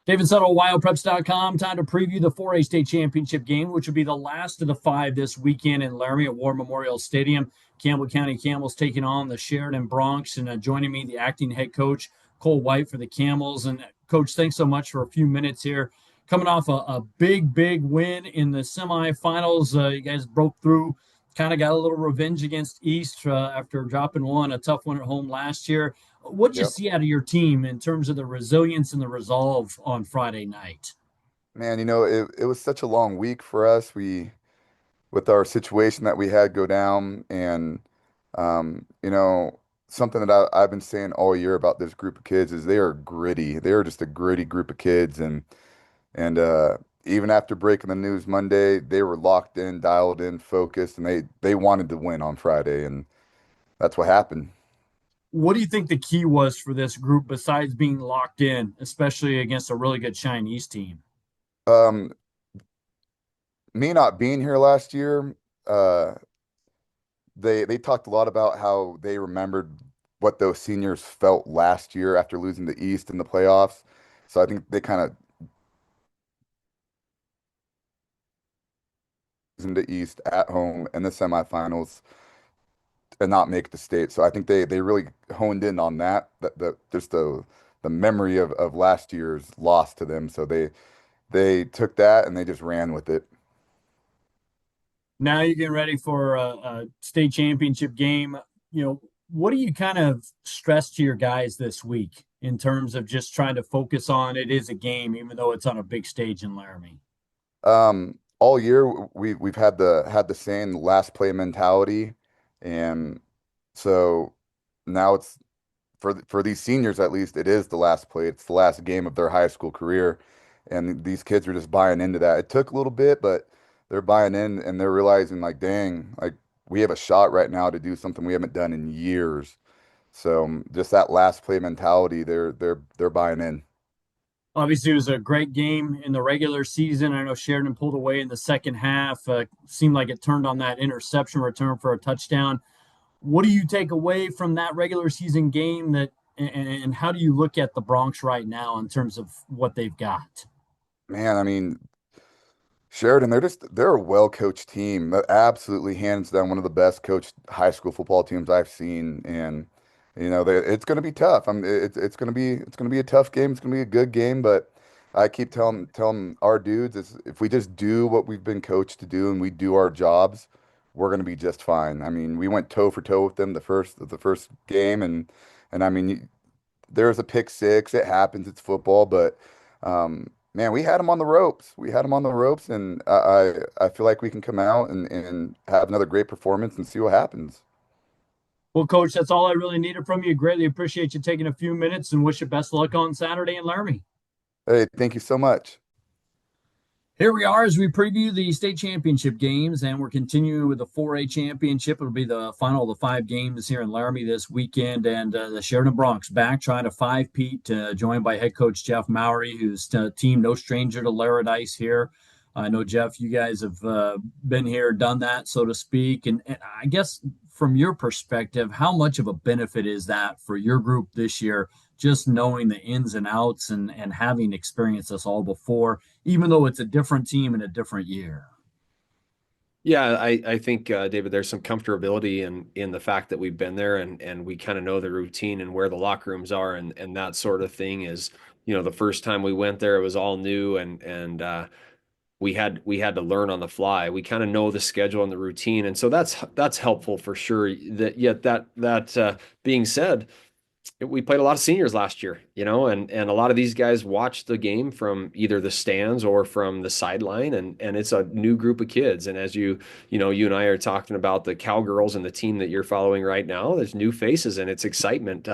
David Settle, Wyopreps.com. Time to preview the 4A state championship game, which will be the last of the five this weekend in Laramie at War Memorial Stadium. Campbell County Camels taking on the Sheridan Broncs. And joining me, the acting head coach, Cole White for the Camels. And Coach, thanks so much for a few minutes here. Coming off a big win in the semifinals. You guys broke through, kind of got a little revenge against East after dropping a tough one at home last year. What'd you Yep. see out of your team in terms of the resilience and the resolve on Friday night? Man, it was such a long week for us. With our situation that we had go down and, something that I've been saying all year about this group of kids is they are gritty. They are just a gritty group of kids. And even after breaking the news Monday, they were locked in, dialed in, focused, and they wanted to win on Friday. And that's what happened. What do you think the key was for this group besides being locked in, especially against a really good Chinese team? Um, Me not being here last year, uh, they talked a lot about how they remembered what those seniors felt last year after losing the East in the playoffs. So I think they kind of losing the East at home in the semifinals and not make the state. So I think they really honed in on that just the memory of last year's loss to them. So they took that and they just ran with it. Now you're getting ready for a state championship game. What do you kind of stress to your guys this week in terms of just trying to focus on it is a game, even though it's on a big stage in Laramie? All year we've had the same last play mentality, and so now it's for these seniors at least it is the last play. It's the last game of their high school career, and these kids are just buying into that. It took a little bit, but they're buying in and they're realizing like, dang, like we have a shot right now to do something we haven't done in years. So just that last play mentality, they're buying in. Obviously, it was a great game in the regular season. I know Sheridan pulled away in the second half. Seemed like it turned on that interception return for a touchdown. What do you take away from that regular season game and how do you look at the Bronx right now in terms of what they've got? Man, I mean, Sheridan, they're a well-coached team. Absolutely hands down one of the best coached high school football teams I've seen. And it's going to be tough. It's going to be a tough game. It's going to be a good game, but I keep telling our dudes is if we just do what we've been coached to do and we do our jobs, we're going to be just fine. I mean, we went toe for toe with them the first game and I mean, there was a pick six. It happens. It's football, but man, we had them on the ropes. We had them on the ropes, and I feel like we can come out and have another great performance and see what happens. Well, Coach, that's all I really needed from you. Greatly appreciate you taking a few minutes and wish you best of luck on Saturday in Laramie. Hey, thank you so much. Here we are as we preview the state championship games, and we're continuing with the 4A championship. It'll be the final of the five games here in Laramie this weekend, and the Sheridan Broncs back trying to five-peat, joined by head coach Jeff Mowry, who's team no stranger to Laradice here. I know, Jeff, you guys have been here, done that, so to speak. And I guess from your perspective, how much of a benefit is that for your group this year, just knowing the ins and outs and having experienced this all before, even though it's a different team in a different year? Yeah, I think David, there's some comfortability in the fact that we've been there and we kind of know the routine and where the locker rooms are and that sort of thing is, the first time we went there, it was all new and we had to learn on the fly. We kind of know the schedule and the routine, and so that's helpful for sure. That yet that being said, we played a lot of seniors last year, and a lot of these guys watched the game from either the stands or from the sideline, and it's a new group of kids. And as you and I are talking about the Cowgirls and the team that you're following right now, there's new faces and it's excitement.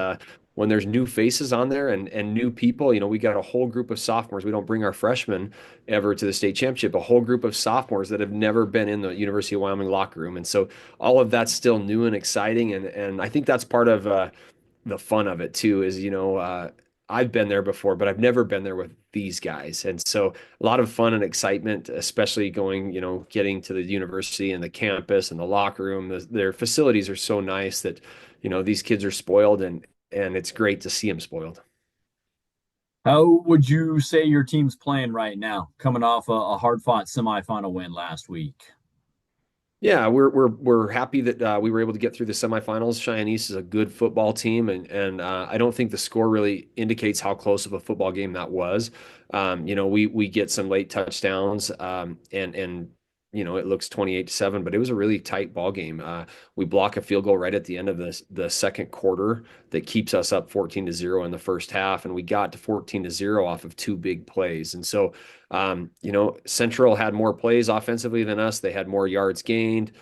When there's new faces on there and new people, we got a whole group of sophomores. We don't bring our freshmen ever to the state championship, a whole group of sophomores that have never been in the University of Wyoming locker room. And so all of that's still new and exciting. And I think that's part of the fun of it too is I've been there before, but I've never been there with these guys, and so a lot of fun and excitement, especially going getting to the university and the campus and the locker room. Their facilities are so nice that these kids are spoiled, and it's great to see them spoiled. How would you say your team's playing right now, coming off a hard-fought semifinal win last week? Yeah, we're happy that we were able to get through the semifinals. Cheyenne East is a good football team, and I don't think the score really indicates how close of a football game that was. We get some late touchdowns, and it looks 28-7, but it was a really tight ball game. We block a field goal right at the end of the second quarter that keeps us up 14-0 in the first half, and we got to 14-0 off of two big plays, and so. Central had more plays offensively than us. They had more yards gained.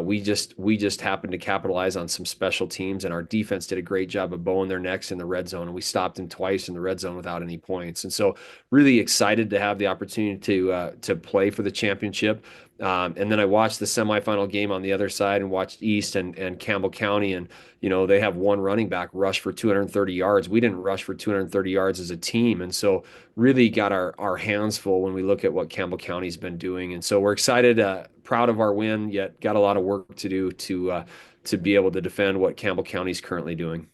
We just happened to capitalize on some special teams, and our defense did a great job of bowing their necks in the red zone. And we stopped them twice in the red zone without any points. And so, really excited to have the opportunity to play for the championship. And then I watched the semifinal game on the other side and watched East and Campbell County, and they have one running back rush for 230 yards. We didn't rush for 230 yards as a team, and so really got our hands full when we look at what Campbell County's been doing. And so we're excited, proud of our win, yet got a lot of work to do to be able to defend what Campbell County's currently doing.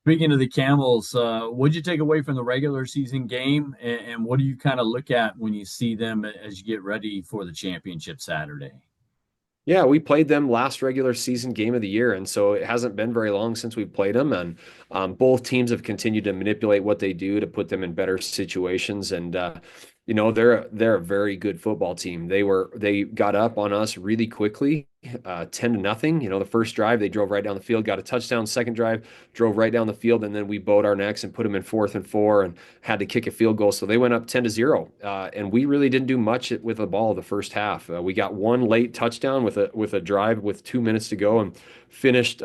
Speaking of the Camels, what'd you take away from the regular season game, and what do you kind of look at when you see them as you get ready for the championship Saturday? Yeah, we played them last regular season game of the year, and so it hasn't been very long since we've played them. And both teams have continued to manipulate what they do to put them in better situations. And they're a very good football team. They got up on us really quickly, 10-0. The first drive they drove right down the field, got a touchdown. Second drive drove right down the field, and then we bowed our necks and put them in 4th and 4 and had to kick a field goal. So they went up 10-0, and we really didn't do much with the ball the first half. We got one late touchdown with a drive with 2 minutes to go, and finished.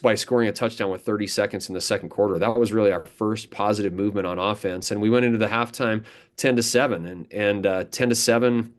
By scoring a touchdown with 30 seconds in the second quarter. That was really our first positive movement on offense. And we went into the halftime 10-7 and 10-7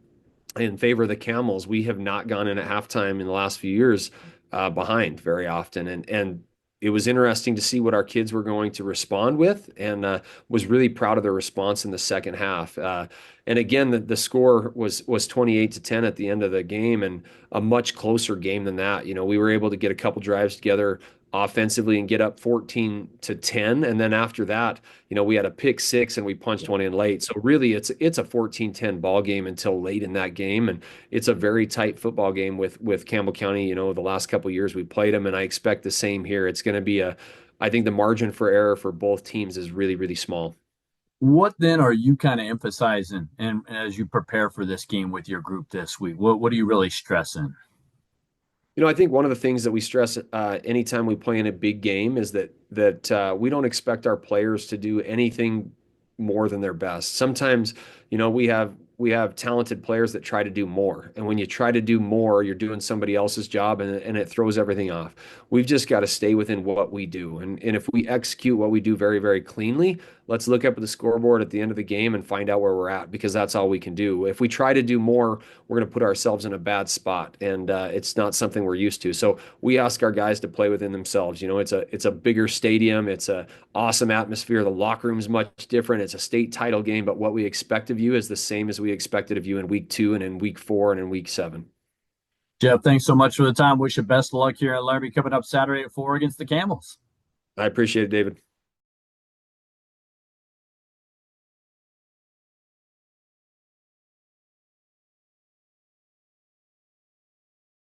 in favor of the Camels. We have not gone in at halftime in the last few years behind very often. And it was interesting to see what our kids were going to respond with, and was really proud of their response in the second half. And again, the score was 28-10 at the end of the game, and a much closer game than that. We were able to get a couple drives together offensively and get up 14-10, and then after that, we had a pick six and we punched one in late. So really, it's a 14-10 ball game until late in that game, and it's a very tight football game with Campbell County. The last couple of years we played them, and I expect the same here. It's going to be I think the margin for error for both teams is really, really small. What then are you kind of emphasizing, and as you prepare for this game with your group this week? What are you really stressing? I think one of the things that we stress anytime we play in a big game is that we don't expect our players to do anything more than their best. Sometimes, we have talented players that try to do more, and when you try to do more, you're doing somebody else's job, and it throws everything off. We've just got to stay within what we do, and if we execute what we do very, very cleanly, let's look up at the scoreboard at the end of the game and find out where we're at, because that's all we can do. If we try to do more, we're going to put ourselves in a bad spot, and it's not something we're used to. So we ask our guys to play within themselves. It's a bigger stadium, it's a awesome atmosphere. The locker room's much different. It's a state title game, but what we expect of you is the same as we expected of you in week 2 and in week 4 and in week 7. Jeff, thanks so much for the time. Wish you best of luck here at Laramie coming up Saturday at 4 against the Camels. I appreciate it, David.